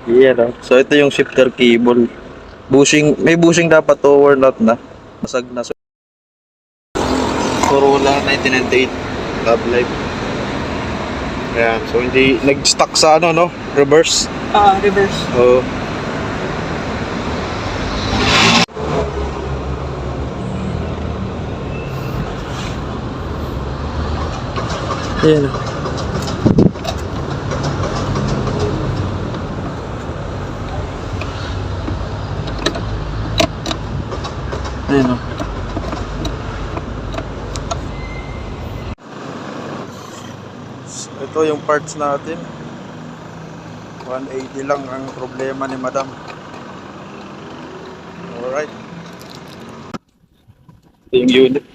Yan oh. So ito yung shifter cable. Bushing, may bushing dapat to, worn out na. Masag na. Corolla 1998 Love Life. Ayan, so hindi nag-stuck sa ano no, reverse. Reverse. Oo. Ayan. Ayan o. So, ito yung parts natin. 180 lang ang problema ni Madam. Alright. Ito yung unit.